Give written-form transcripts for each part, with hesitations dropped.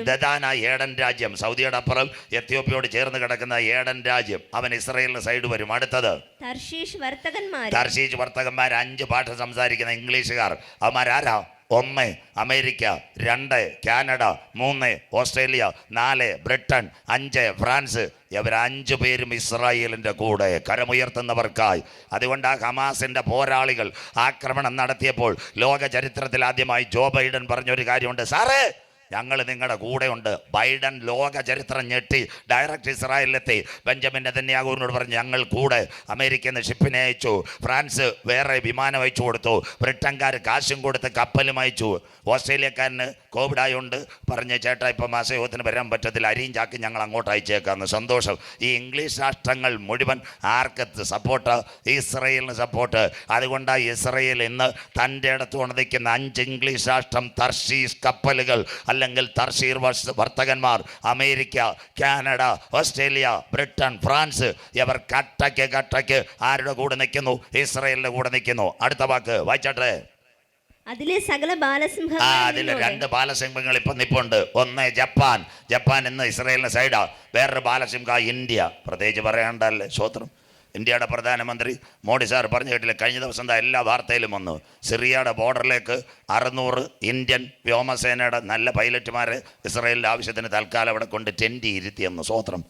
ദദാന Aidan രാജ്യം, സൗദിയുടെ അപ്പുറം എത്യോപ്യയോട് ചേർന്ന് കിടക്കുന്ന ഏഡൻ രാജ്യം, അവൻ ഇസ്രയേലിന് സൈഡ് വരും. അടുത്തത് തർശീഷ് വർത്തകന്മാർ, 5 ഭാഷ സംസാരിക്കുന്ന ഇംഗ്ലീഷുകാർ. അവന്മാരാരാ? 1 America, 2 Canada, 3 Australia, 4 Britain, 5 France. ഇവർ 5 പേരും ഇസ്രായേലിൻ്റെ കൂടെ കരമുയർത്തുന്നവർക്കായി. അതുകൊണ്ട് ആ ഹമാസിൻ്റെ പോരാളികൾ ആക്രമണം നടത്തിയപ്പോൾ ലോക ചരിത്രത്തിൽ ആദ്യമായി ജോ ബൈഡൻ പറഞ്ഞൊരു കാര്യമുണ്ട്: സാറേ, ഞങ്ങൾ നിങ്ങളുടെ കൂടെയുണ്ട്. ബൈഡൻ ലോക ചരിത്രം ഞെട്ടി ഡയറക്റ്റ് ഇസ്രായേലിലെത്തി. ബെഞ്ചമിൻ നെതന്യാഹുവിനോട് പറഞ്ഞു, ഞങ്ങൾ കൂടെ. അമേരിക്കയിൽ നിന്ന് ഷിപ്പിനെ അയച്ചു, ഫ്രാൻസ് വേറെ വിമാനം അയച്ചു കൊടുത്തു, ബ്രിട്ടൻകാർ കാശും കൊടുത്ത് കപ്പലും അയച്ചു. ഓസ്ട്രേലിയക്കാരന് കോവിഡ് ആയതുകൊണ്ട് പറഞ്ഞ്, ചേട്ടാ ഇപ്പം മാസയോഗത്തിന് വരാൻ പറ്റത്തില്ല, അരിയും ചാക്കി ഞങ്ങൾ അങ്ങോട്ട് അയച്ചേക്കാമെന്ന്. സന്തോഷം. ഈ ഇംഗ്ലീഷ് രാഷ്ട്രങ്ങൾ മുഴുവൻ ആർക്ക് സപ്പോർട്ട്? ഇസ്രയേലിന് സപ്പോർട്ട്. അതുകൊണ്ടാണ് ഇസ്രയേൽ ഇന്ന് തൻ്റെ അടുത്ത് ഉണർന്നിക്കുന്ന 5 ഇംഗ്ലീഷ് രാഷ്ട്രം തർശീസ് കപ്പലുകൾ അല്ലെങ്കിൽ തർശീർ വർത്തകന്മാർ, America, Canada, Australia, Britain, France, ഇവർ കട്ടയ്ക്ക് ആരുടെ കൂടെ നിൽക്കുന്നു? ഇസ്രയേലിന്റെ കൂടെ നിൽക്കുന്നു. അടുത്ത വാക്ക് വായിച്ചാട്ടെ. അതിലെ സകല ബാലസിംഹങ്ങൾ, അതിൽ 2 ബാലസിംഹങ്ങൾ ഇപ്പം നിപ്പുണ്ട്. 1 ജപ്പാൻ ഇന്ന് ഇസ്രയേലിന്റെ സൈഡാ. വേറൊരു ബാലസിംഹ ഇന്ത്യ. പ്രത്യേകിച്ച് പറയേണ്ടല്ലേ, സ്വത്രം. ഇന്ത്യയുടെ പ്രധാനമന്ത്രി മോഡി സാർ പറഞ്ഞു കേട്ടില്ല, കഴിഞ്ഞ ദിവസം എല്ലാ വാർത്തയിലും വന്നു. സിറിയയുടെ ബോർഡറിലേക്ക് 600 ഇന്ത്യൻ വ്യോമസേനയുടെ നല്ല പൈലറ്റുമാരെ ഇസ്രായേലിൻ്റെ ആവശ്യത്തിന് തൽക്കാലം അവിടെ കൊണ്ട് ടെൻറ്റ് ഇരുത്തിയെന്ന്. സ്വത്രം.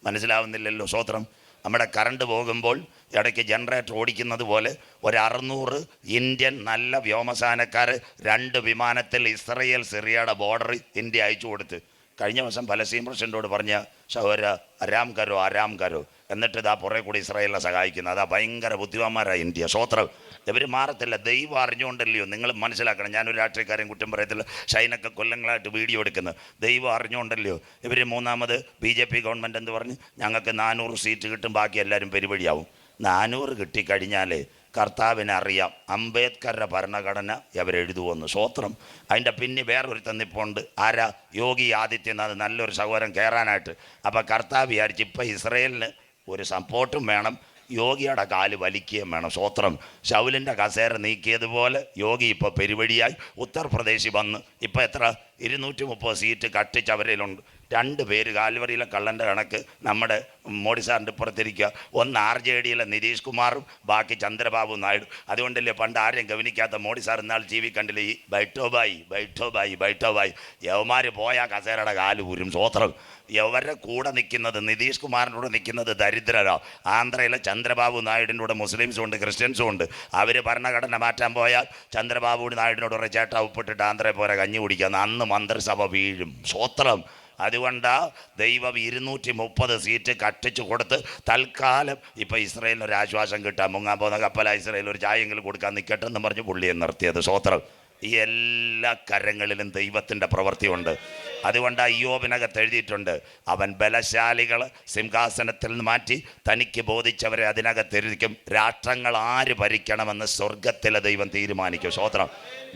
മനസ്സിലാവുന്നില്ലല്ലോ സ്വത്രം. നമ്മുടെ കറണ്ട് പോകുമ്പോൾ ഇടയ്ക്ക് ജനറേറ്റർ ഓടിക്കുന്നത് പോലെ 600 ഇന്ത്യൻ നല്ല വ്യോമസേനക്കാർ 2 വിമാനത്തിൽ ഇസ്രയേൽ സിറിയയുടെ ബോർഡറിൽ ഇന്ത്യ അയച്ചു കൊടുത്ത്. കഴിഞ്ഞ ദിവസം പലസ്തീൻ പ്രസിഡന്റോട് പറഞ്ഞ, സഹോദര ആരാം കരോ, എന്നിട്ട് ഇതാ പുറകെ കൂടി ഇസ്രായേലിനെ സഹായിക്കുന്നത്. അതാ ഭയങ്കര ബുദ്ധിമാന്മാരായ ഇന്ത്യ. സ്വത്രം. ഇവർ മാറത്തില്ല. ദൈവം അറിഞ്ഞുകൊണ്ടല്ലയോ, നിങ്ങൾ മനസ്സിലാക്കണം. ഞാനൊരു രാഷ്ട്രീയക്കാരെയും കുറ്റം പറയത്തില്ല. ഷൈനൊക്കെ കൊല്ലങ്ങളായിട്ട് വീഡിയോ എടുക്കുന്നത് ദൈവം അറിഞ്ഞുകൊണ്ടല്ലയോ. ഇവർ മൂന്നാമത് BJP ഗവൺമെൻറ് എന്ത് പറഞ്ഞ്, ഞങ്ങൾക്ക് 400 സീറ്റ് കിട്ടും, ബാക്കി എല്ലാവരും പരിപാടിയാവും. 400 കിട്ടിക്കഴിഞ്ഞാലേ കർത്താവിനെ അറിയാം, അംബേദ്കറുടെ ഭരണഘടന അവരെഴുതുമെന്ന്. സ്വത്രം. അതിൻ്റെ പിന്നെ വേറൊരു നിപ്പുണ്ട്. ആരാ? യോഗി ആദിത്യനാഥ്, നല്ലൊരു സഹോദരൻ കയറാനായിട്ട്. അപ്പോൾ കർത്താവ് വിചാരിച്ച് ഇപ്പം ഇസ്രയേലിന് ഒരു സപ്പോർട്ടും വേണം, യോഗിയുടെ കാല് വലിക്കുകയും വേണം. സ്വത്രം. ശൗലിൻ്റെ കസേര നീക്കിയതുപോലെ യോഗി ഇപ്പോൾ പെരുവഴിയായി ഉത്തർപ്രദേശിൽ വന്ന് ഇപ്പം എത്ര 230 സീറ്റ് കട്ടിച്ച് അവരിലുണ്ട്. 2 പേര് കാൽവറിയിലെ കള്ളൻ്റെ കണക്ക് നമ്മുടെ മോഡി സാറിൻ്റെ ഇപ്പുറത്തിരിക്കുക. 1 RJDയിലെ നിതീഷ് കുമാറും ബാക്കി ചന്ദ്രബാബു നായിഡു. അതുകൊണ്ടല്ലേ പണ്ട് ആരെയും ഗവനിക്കാത്ത മോഡി സാർ ഇന്നാൾ TV കണ്ടില്ല, ഈ ബൈഠോബായി യവന്മാർ പോയാൽ കസേരയുടെ കാല് ഊരും. സ്വത്രം. യവരുടെ കൂടെ നിൽക്കുന്നത്, നിതീഷ് കുമാറിൻ്റെ കൂടെ നിൽക്കുന്നത് ദരിദ്രരാ. ആന്ധ്രയിലെ ചന്ദ്രബാബു നായിഡിൻ്റെ കൂടെ മുസ്ലിംസും ഉണ്ട്, ക്രിസ്ത്യൻസും ഉണ്ട്. അവർ ഭരണഘടന മാറ്റാൻ പോയാൽ ചന്ദ്രബാബു നായിഡിനോട് പറയും, ചേട്ടാ ഉപ്പിട്ടിട്ട് ആന്ധ്രയിൽ പോരെ കഞ്ഞി കുടിക്കാമെന്ന്. അന്ന് മന്ത്രിസഭ വീഴും. സ്വത്രം. അതുകൊണ്ട് ദൈവം 230 സീറ്റ് കട്ടിച്ചു കൊടുത്ത് തൽക്കാലം ഇപ്പം ഇസ്രയേലിന് ഒരു ആശ്വാസം കിട്ടാൻ, മുങ്ങാൻ പോകുന്ന കപ്പല ഇസ്രയേൽ ഒരു ചായെങ്കിലും കൊടുക്കാൻ നിൽക്കട്ടെ എന്ന് പറഞ്ഞ് പുള്ളിയെ നിർത്തിയത്. സ്വത്രം. ഈ എല്ലാ കരങ്ങളിലും ദൈവത്തിൻ്റെ പ്രവൃത്തിയുണ്ട്. അതുകൊണ്ട് അയ്യോബിനകത്ത് എഴുതിയിട്ടുണ്ട്, അവൻ ബലശാലികൾ സിംഹാസനത്തിൽ നിന്ന് മാറ്റി തനിക്ക് ബോധിച്ചവരെ അതിനകത്തിരിക്കും. രാഷ്ട്രങ്ങൾ ആര് ഭരിക്കണമെന്ന് സ്വർഗത്തിലെ ദൈവം തീരുമാനിക്കും. സ്വത്രം.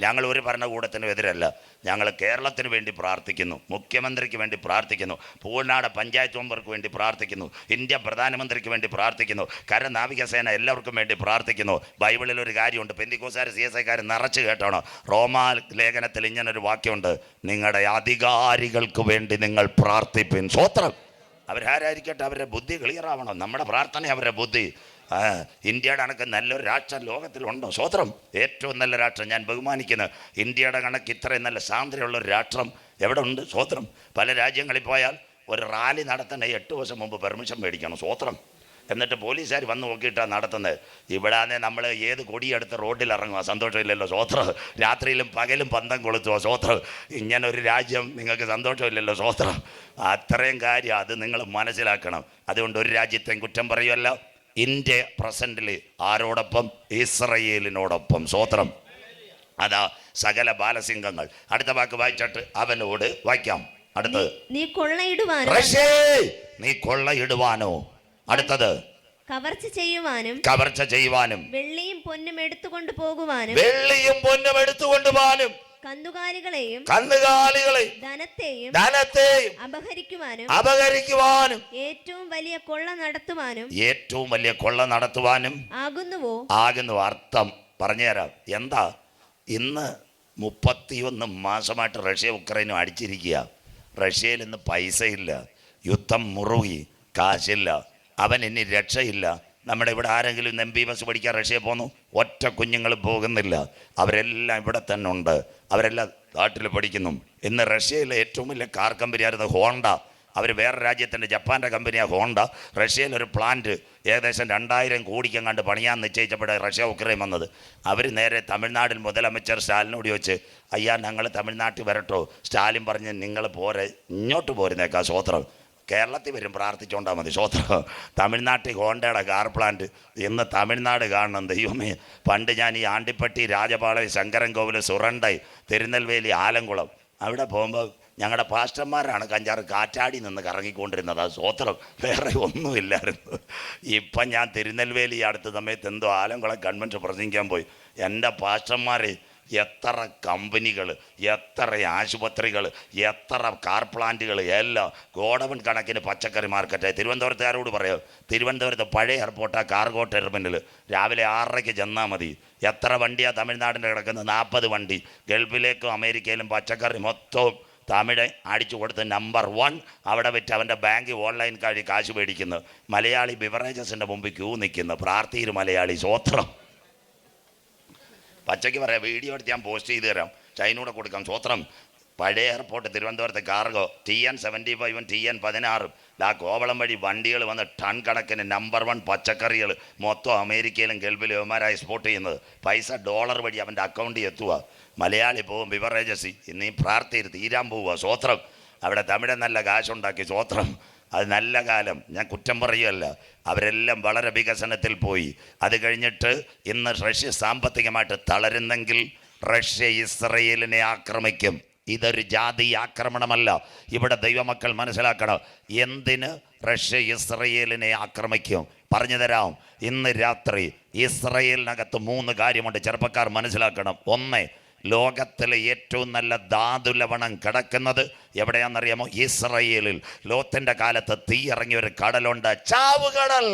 ഞങ്ങൾ ഒരു ഭരണകൂടത്തിനും എതിരല്ല. ഞങ്ങൾ കേരളത്തിന് വേണ്ടി പ്രാർത്ഥിക്കുന്നു, മുഖ്യമന്ത്രിക്ക് വേണ്ടി പ്രാർത്ഥിക്കുന്നു, പൂർണ്ണാട് പഞ്ചായത്ത് മെമ്പർക്ക് വേണ്ടി പ്രാർത്ഥിക്കുന്നു, ഇന്ത്യ പ്രധാനമന്ത്രിക്ക് വേണ്ടി പ്രാർത്ഥിക്കുന്നു, കരനാവികസേന എല്ലാവർക്കും വേണ്ടി പ്രാർത്ഥിക്കുന്നു. ബൈബിളിൽ ഒരു കാര്യമുണ്ട്, പെന്തിക്കോസ്തുകാർ CSIക്കാർ നിറച്ച് കേട്ടോണോ. റോമാ ലേഖനത്തിൽ ഇങ്ങനൊരു വാക്യമുണ്ട്, നിങ്ങളുടെ അധികാരികൾക്ക് വേണ്ടി നിങ്ങൾ പ്രാർത്ഥിപ്പിൻ. സ്വത്രം. അവരാരായിരിക്കട്ടെ, അവരുടെ ബുദ്ധി ക്ലിയറാവണം. നമ്മുടെ പ്രാർത്ഥന അവരുടെ ബുദ്ധി. ഇന്ത്യയുടെ കണക്ക് നല്ലൊരു രാഷ്ട്രം ലോകത്തിലുണ്ടോ? സ്വത്രം. ഏറ്റവും നല്ല രാഷ്ട്രം ഞാൻ ബഹുമാനിക്കുന്നത്. ഇന്ത്യയുടെ കണക്ക് ഇത്രയും നല്ല സ്വാതന്ത്ര്യമുള്ളൊരു രാഷ്ട്രം എവിടെ ഉണ്ട്? സ്വത്രം. പല രാജ്യങ്ങളിൽ പോയാൽ ഒരു റാലി നടത്തണേ 8 ദിവസം മുമ്പ് പെർമിഷൻ മേടിക്കണം. സ്വത്രം. എന്നിട്ട് പോലീസുകാർ വന്ന് നോക്കിയിട്ടാണ് നടത്തുന്നത്. ഇവിടാന്നെ നമ്മൾ ഏത് കൊടിയെടുത്ത് റോഡിൽ ഇറങ്ങുക, സന്തോഷമില്ലല്ലോ. സ്വത്രം. രാത്രിയിലും പകലും പന്തം കൊളുത്തുക. സ്വത്രം. ഇങ്ങനൊരു രാജ്യം നിങ്ങൾക്ക് സന്തോഷമില്ലല്ലോ. സ്വത്രം. അത്രയും കാര്യം അത് നിങ്ങൾ മനസ്സിലാക്കണം. അതുകൊണ്ട് ഒരു രാജ്യത്തെയും കുറ്റം പറയുമല്ല. ഇന്ത്യ പ്രസന്റിൽ ആരോടൊപ്പം? ഇസ്രയേലിനോടൊപ്പം. സ്വത്രം. അതാ സകല ബാലസിംഹങ്ങൾ. അടുത്ത വാക്ക് വായിച്ചിട്ട് അവനോട് വായിക്കാം. അടുത്തത്, നീ കൊള്ളയിടുവാനോ. അടുത്തത്, കവർച്ച ചെയ്യുവാനും വെള്ളിയും പൊന്നും എടുത്തുകൊണ്ട് പോകുവാനും കന്നുകാലികളെയും ധനത്തെയും അപഹരിക്കുവാനും ഏറ്റവും വലിയ കൊള്ള നടത്തുവാനും ആകുന്നു. അർത്ഥം പറഞ്ഞുതരാം. എന്താ? ഇന്ന് 31 മാസമായിട്ട് റഷ്യ ഉക്രൈനും അടിച്ചിരിക്കുക. റഷ്യയിൽ ഇന്ന് പൈസയില്ല, യുദ്ധം മുറുകി, കാശില്ല, അവൻ ഇനി രക്ഷയില്ല. നമ്മുടെ ഇവിടെ ആരെങ്കിലും MBBS പഠിക്കാൻ റഷ്യയിൽ പോന്നു? ഒറ്റ കുഞ്ഞുങ്ങൾ പോകുന്നില്ല. അവരെല്ലാം ഇവിടെ തന്നെ ഉണ്ട്, അവരെല്ലാം നാട്ടിൽ പഠിക്കുന്നു. ഇന്ന് റഷ്യയിലെ ഏറ്റവും വലിയ കാർ കമ്പനിയായിരുന്നു ഹോണ്ട. അവർ വേറെ രാജ്യത്തിൻ്റെ, ജപ്പാൻ്റെ കമ്പനിയാണ് ഹോണ്ട. റഷ്യയിലൊരു പ്ലാന്റ് ഏകദേശം 2000 കോടിക്കെങ്ങാണ്ട് പണിയാൻ നിശ്ചയിച്ചപ്പോഴേ റഷ്യ ഉക്രൈൻ വന്നത്. അവർ നേരെ തമിഴ്നാടിൽ മുതലமைச்சർ സ്റ്റാലിനോട് ചോദിച്ച്, അയ്യാ ഞങ്ങൾ തമിഴ്നാട്ടിൽ വരട്ടോ? സ്റ്റാലിൻ പറഞ്ഞ്, നിങ്ങൾ പോരെ, ഇങ്ങോട്ട് പോരുന്നേക്കാ സ്വോത്രം, കേരളത്തിൽ വരും, പ്രാർത്ഥിച്ചുകൊണ്ടാൽ മതി സ്വോത്രം. തമിഴ്നാട്ടിൽ ഹോണ്ടയുടെ കാർ പ്ലാന്റ് ഇന്ന് തമിഴ്നാട് കാണണം. ദൈവമേ, പണ്ട് ഞാൻ ഈ ആണ്ടിപ്പട്ടി, രാജപാളയം, ശങ്കരൻകോവിൽ, സുറണ്ടൈ, തിരുനെൽവേലി, ആലങ്കുളം അവിടെ പോകുമ്പോൾ ഞങ്ങളുടെ പാസ്റ്റർമാരാണ് കഞ്ചാറ് കാറ്റാടി നിന്ന് കറങ്ങിക്കൊണ്ടിരുന്നത്. അത് സ്വോത്രം, വേറെ ഒന്നുമില്ലായിരുന്നു. ഇപ്പം ഞാൻ തിരുനെൽവേലി അടുത്ത സമയത്ത് എന്തോ ആലങ്കുളം കൺവെൻഷൻ പ്രസംഗിക്കാൻ പോയി. എൻ്റെ പാസ്റ്റർമാർ എത്ര കമ്പനികൾ, എത്ര ആശുപത്രികൾ, എത്ര കാർ പ്ലാന്റുകൾ, എല്ലാം ഗോഡവൻ കണക്കിന് പച്ചക്കറി മാർക്കറ്റ്. തിരുവനന്തപുരത്തുകാരോട് പറയാം, തിരുവനന്തപുരത്ത് പഴയ എയർപോർട്ടാണ് കാർഗോ ടെർമിനൽ. രാവിലെ 6:30 ചെന്നാൽ മതി. എത്ര വണ്ടിയാണ് തമിഴ്നാടിൻ്റെ കിടക്കുന്നത്? 40 വണ്ടി. ഗൾഫിലേക്കും അമേരിക്കയിലും പച്ചക്കറി മൊത്തവും തമിഴ് അടിച്ചു കൊടുത്ത് നമ്പർ 1 അവിടെ വെച്ച് അവൻ്റെ ബാങ്ക് ഓൺലൈൻ കഴി കാശ് മേടിക്കുന്നു. മലയാളി ബിവറേജസിൻ്റെ മുമ്പിൽ ക്യൂ നിൽക്കുന്നു. പ്രാർത്ഥിയൊരു മലയാളി സ്വോത്രം. പച്ചയ്ക്ക് പറയാം, വീഡിയോ എടുത്ത് ഞാൻ പോസ്റ്റ് ചെയ്ത് തരാം, ചൈനൂടെ കൊടുക്കാം സ്വോത്രം. പഴയ എയർപോർട്ട് തിരുവനന്തപുരത്ത് കാർഗോ TN 75 TN 16 ആ കോവളം വഴി വണ്ടികൾ വന്ന് ടൺ കണക്കിന് നമ്പർ 1 പച്ചക്കറികൾ മൊത്തം അമേരിക്കയിലും ഗൾഫിലും ഇവന്മാരായി എക്സ്പോർട്ട് ചെയ്യുന്നത്. പൈസ ഡോളർ വഴി അവൻ്റെ അക്കൗണ്ടിൽ എത്തുക. മലയാളി പോവും ബിവറേജസ്, ഇന്നീ പ്രാർത്ഥിയിൽ തീരാൻ പോവുക സ്വോത്രം. അവിടെ തമിഴ് നല്ല കാശുണ്ടാക്കി സ്വോത്രം. അത് നല്ല കാലം, ഞാൻ കുറ്റം പറയുകയല്ല. അവരെല്ലാം വളരെ വികസനത്തിൽ പോയി. അത് കഴിഞ്ഞിട്ട് ഇന്ന് റഷ്യ സാമ്പത്തികമായിട്ട് തളരുന്നെങ്കിൽ റഷ്യ ഇസ്രയേലിനെ ആക്രമിക്കും. ഇതൊരു ജാതി ആക്രമണമല്ല. ഇവിടെ ദൈവമക്കൾ മനസ്സിലാക്കണം, എന്തിന് റഷ്യ ഇസ്രയേലിനെ ആക്രമിക്കും പറഞ്ഞു തരാം. ഇന്ന് രാത്രി ഇസ്രയേലിനകത്ത് 3 കാര്യമുണ്ട്, ചെറുപ്പക്കാർ മനസ്സിലാക്കണം. 1, ലോകത്തിലെ ഏറ്റവും നല്ല ധാതുലവണം കിടക്കുന്നത് എവിടെയാണെന്നറിയാമോ? ഇസ്രയേലിൽ. ലോത്തിന്റെ കാലത്ത് തീ ഇറങ്ങിയ ഒരു കടലുണ്ട്, ചാവുകടൽ.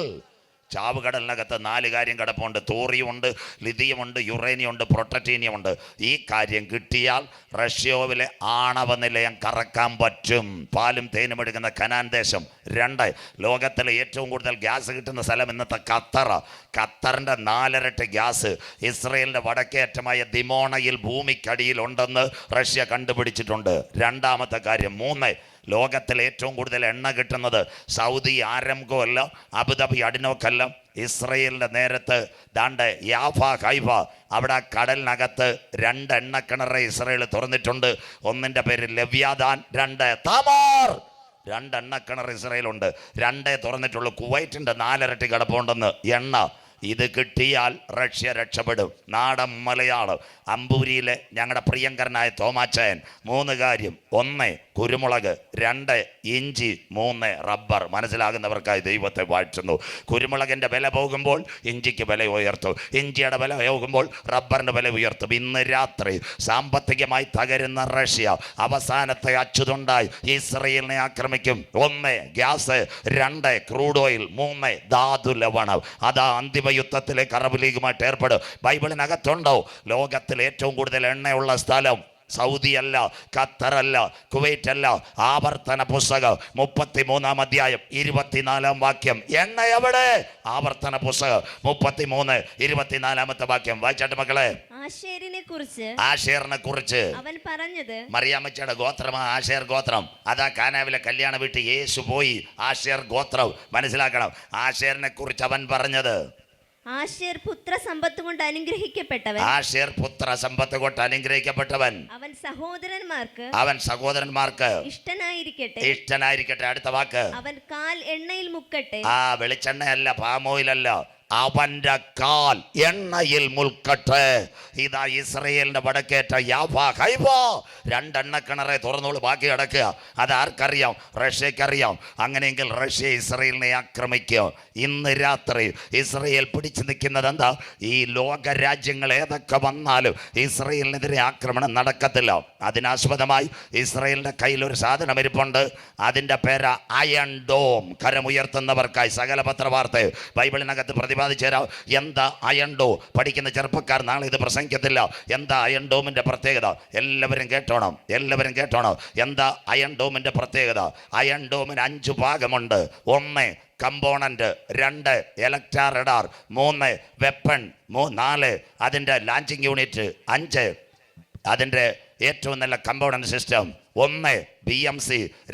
ചാവുകടലിനകത്ത് 4 കാര്യം കിടപ്പുണ്ട്. തോറിയമുണ്ട്, ലിഥിയമുണ്ട്, യുറേനിയമുണ്ട്, പ്രൊട്ടറ്റീനിയമുണ്ട്. ഈ കാര്യം കിട്ടിയാൽ റഷ്യയിലെ ആണവ നിലയം കറക്കാൻ പറ്റും. പാലും തേനും എടുക്കുന്ന കനാൻ ദേശം. 2, ലോകത്തിലെ ഏറ്റവും കൂടുതൽ ഗ്യാസ് കിട്ടുന്ന സ്ഥലം ഇന്നത്തെ ഖത്തർ. ഖത്തറിൻ്റെ 4 ഇരട്ടി ഗ്യാസ് ഇസ്രയേലിൻ്റെ വടക്കേ അറ്റമായ ദിമോണയിൽ ഭൂമിക്കടിയിൽ ഉണ്ടെന്ന് റഷ്യ കണ്ടുപിടിച്ചിട്ടുണ്ട്. 2ാമത്തെ കാര്യം. 3, ലോകത്തിൽ ഏറ്റവും കൂടുതൽ എണ്ണ കിട്ടുന്നത് സൗദി ആരംകോ അല്ല, അബുദാബി അഡിനോക്കല്ല, ഇസ്രയേലിൻ്റെ നേരത്ത് ദാണ്ട് യാഫ ഹൈഫ അവിടെ കടലിനകത്ത് 2 എണ്ണക്കിണറ് ഇസ്രയേൽ തുറന്നിട്ടുണ്ട്. 1ൻ്റെ പേര് ലവ്യാദാൻ, 2 തമാർ. 2 എണ്ണക്കിണർ ഇസ്രയേലുണ്ട്. 2 തുറന്നിട്ടുള്ളൂ. കുവൈറ്റിൻ്റെ 4 ഇരട്ടി കിടപ്പുണ്ടെന്ന് എണ്ണ. ഇത് കിട്ടിയാൽ റഷ്യ രക്ഷപ്പെടും. നാടൻ മലയാളം അമ്പൂരിയിലെ ഞങ്ങളുടെ പ്രിയങ്കരനായ തോമാച്ചായൻ 3 കാര്യം. 1, കുരുമുളക്, 2, ഇഞ്ചി, 3, റബ്ബർ. മനസ്സിലാകുന്നവർക്കായി ദൈവത്തെ വാഴ്ത്തുന്നു. കുരുമുളകിൻ്റെ വില പോകുമ്പോൾ ഇഞ്ചിക്ക് വില ഉയർത്തും, ഇഞ്ചിയുടെ വില പോകുമ്പോൾ റബ്ബറിൻ്റെ വില ഉയർത്തും. ഇന്ന് രാത്രി സാമ്പത്തികമായി തകരുന്ന റഷ്യ അവസാനത്തെ അച്ചുതുണ്ടായി ഇസ്രയേലിനെ ആക്രമിക്കും. 1, ഗ്യാസ്, 2, ക്രൂഡ് ഓയിൽ, 3, ധാതു ലവണം. അതാ അന്തിമ യുദ്ധത്തിലേക്ക് അറബ് ലീഗുമായിട്ട് ഏർപ്പെടും. ബൈബിളിനകത്തുണ്ടോ ലോകത്തിൽ ഏറ്റവും കൂടുതൽ എണ്ണയുള്ള സ്ഥലം? സൗദി അല്ല, ഖത്തർ അല്ല, കുവൈറ്റ് അല്ല. ആവർത്തന പുസ്തകം 33-ാം അധ്യായം 24-ാം വാക്യം. എണ്ണ എവിടെ? ആവർത്തന പുസ്തകം 33 24-ാമത്തെ വാക്യം വായിച്ചാട്ട് മക്കളെ. ആശേറിനെ കുറിച്ച് അവൻ പറഞ്ഞത്, മറിയാമ്മച്ചയുടെ ഗോത്രമാ ആശേർ ഗോത്രം. അതാ കാനാവിലെ കല്യാണ വീട്ടിൽ യേശു പോയി. ആശേർ ഗോത്രം മനസ്സിലാക്കണം. ആശേറിനെ കുറിച്ച് അവൻ പറഞ്ഞത്, ആശേർ പുത്ര സമ്പത്ത് കൊണ്ട് അനുഗ്രഹിക്കപ്പെട്ടവൻ. ആശേർ പുത്ര സമ്പത്ത് കൊണ്ട് അനുഗ്രഹിക്കപ്പെട്ടവൻ. അവൻ സഹോദരന്മാർക്ക് ഇഷ്ടനായിരിക്കട്ടെ. അടുത്ത വാക്ക്. അവൻ കാൽ എണ്ണയിൽ മുക്കട്ടെ. വെളിച്ചെണ്ണയല്ല, പാമോയിലല്ല, അവന്റെ കാൽ എണ്ണയിൽ മുൽക്കട്ടെ. ഇതാ ഇസ്രയേലിന്റെ വടക്കേറ്റ യാഫ ഹൈഫ 2 എണ്ണക്കിണറെ തുറന്നോളൂ, ബാക്കി കിടക്കുക. അത് ആർക്കറിയാം? റഷ്യക്കറിയാം. അങ്ങനെയെങ്കിൽ റഷ്യ ഇസ്രയേലിനെ ആക്രമിക്കും. ഇന്ന് രാത്രി ഇസ്രയേൽ പിടിച്ചു നിൽക്കുന്നത് എന്താ? ഈ ലോക രാജ്യങ്ങൾ ഏതൊക്കെ വന്നാലും ഇസ്രയേലിനെതിരെ ആക്രമണം നടക്കത്തില്ല. അതിനാസ്പദമായി ഇസ്രയേലിന്റെ കയ്യിൽ ഒരു സാധനം ഇരിപ്പുണ്ട്. അതിന്റെ പേര് അയൺ ഡോം. കരമുയർത്തുന്നവർക്കായി സകല പത്രവാർത്ത ബൈബിളിനകത്ത് പ്രതിപാദിച്ചു തരാം. എന്താ അയൺ ഡോം? പഠിക്കുന്ന ചെറുപ്പക്കാർ നാളെ ഇത് പ്രസംഗിക്കത്തില്ല. എന്താ അയൺ ഡോമിൻ്റെ പ്രത്യേകത? എല്ലാവരും കേട്ടോണം, എല്ലാവരും കേട്ടോണം. എന്താ അയൺ ഡോമിൻ്റെ പ്രത്യേകത? അയൺ ഡോമിന് 5 ഭാഗമുണ്ട്. 1 കമ്പോണന്റ്, 2 ഇലക്ട്രാ റഡാർ, 3 വെപ്പൺ, 4 അതിൻ്റെ ലാൻച്ചിങ് യൂണിറ്റ്, 5 അതിൻ്റെ ഏറ്റവും നല്ല component system. 1 BMC,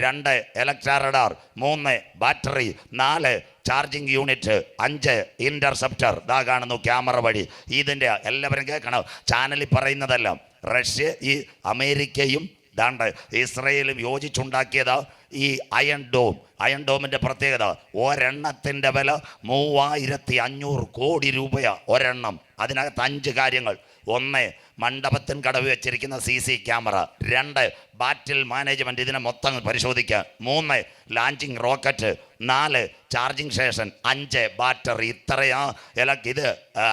2 ഇലക്ട്രാ radar, 3 battery, 4 charging unit, 5 interceptor. ഇതാ കാണുന്നു ക്യാമറ വഴി. ഇതിൻ്റെ എല്ലാവരും കേൾക്കണം, ചാനലിൽ പറയുന്നതെല്ലാം. റഷ്യ, ഈ അമേരിക്കയും ദാണ്ട് ഇസ്രയേലും യോജിച്ചുണ്ടാക്കിയത് ഈ അയൺ ഡോം. അയൺ ഡോമിൻ്റെ പ്രത്യേകത, ഒരെണ്ണത്തിൻ്റെ വില 3500 കോടി രൂപയാ ഒരെണ്ണം. അതിനകത്ത് 5 കാര്യങ്ങൾ. 1 മണ്ഡപത്തിന് കടവ് വെച്ചിരിക്കുന്ന CC ക്യാമറ, 2 ബാറ്റിൽ മാനേജ്മെൻറ്റ്, ഇതിനെ മൊത്തം പരിശോധിക്കുക, 3 ലാൻച്ചിങ് റോക്കറ്റ്, 4 ചാർജിങ് സ്റ്റേഷൻ, 5 ബാറ്ററി. ഇത്രയാ ഇത്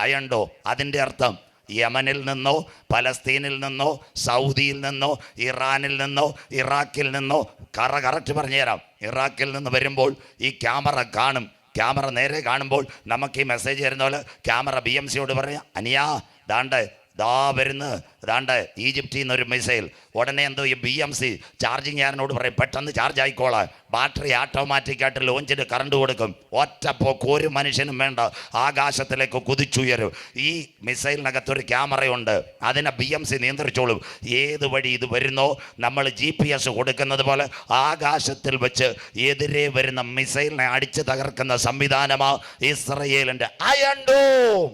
അയൺ ഡോം. അതിൻ്റെ അർത്ഥം യമനിൽ നിന്നോ പലസ്തീനിൽ നിന്നോ സൗദിയിൽ നിന്നോ ഇറാനിൽ നിന്നോ ഇറാഖിൽ നിന്നോ കറക്റ്റ് പറഞ്ഞുതരാം. ഇറാഖിൽ നിന്ന് വരുമ്പോൾ ഈ ക്യാമറ കാണും. ക്യാമറ നേരെ കാണുമ്പോൾ നമുക്ക് ഈ മെസ്സേജ് തരുന്ന പോലെ ക്യാമറ BMCയോട് പറയാം, അനിയാ ദാ വരുന്നു, ദാണ്ട് ഈജിപ്തിൽ നിന്നൊരു മിസൈൽ. ഉടനെ എന്തോ ഈ BMC ചാർജിങ് ചെയ്യാനോട് പറയും, പെട്ടെന്ന് ചാർജ് ആയിക്കോളാം. ബാറ്ററി ഓട്ടോമാറ്റിക്കായിട്ട് ലോഞ്ചിന് കറണ്ട് കൊടുക്കും. ഒറ്റപ്പോക്ക്, ഒരു മനുഷ്യനും വേണ്ട, ആകാശത്തിലേക്ക് കുതിച്ചുയരും. ഈ മിസൈലിനകത്തൊരു ക്യാമറയുണ്ട്, അതിനെ BMC നിയന്ത്രിച്ചോളും. ഏത് വഴി ഇത് വരുന്നോ നമ്മൾ GPS കൊടുക്കുന്നത് പോലെ ആകാശത്തിൽ വെച്ച് എതിരെ വരുന്ന മിസൈലിനെ അടിച്ച് തകർക്കുന്ന സംവിധാനമാണ് ഇസ്രയേലിൻ്റെ അയൺ ഡോം.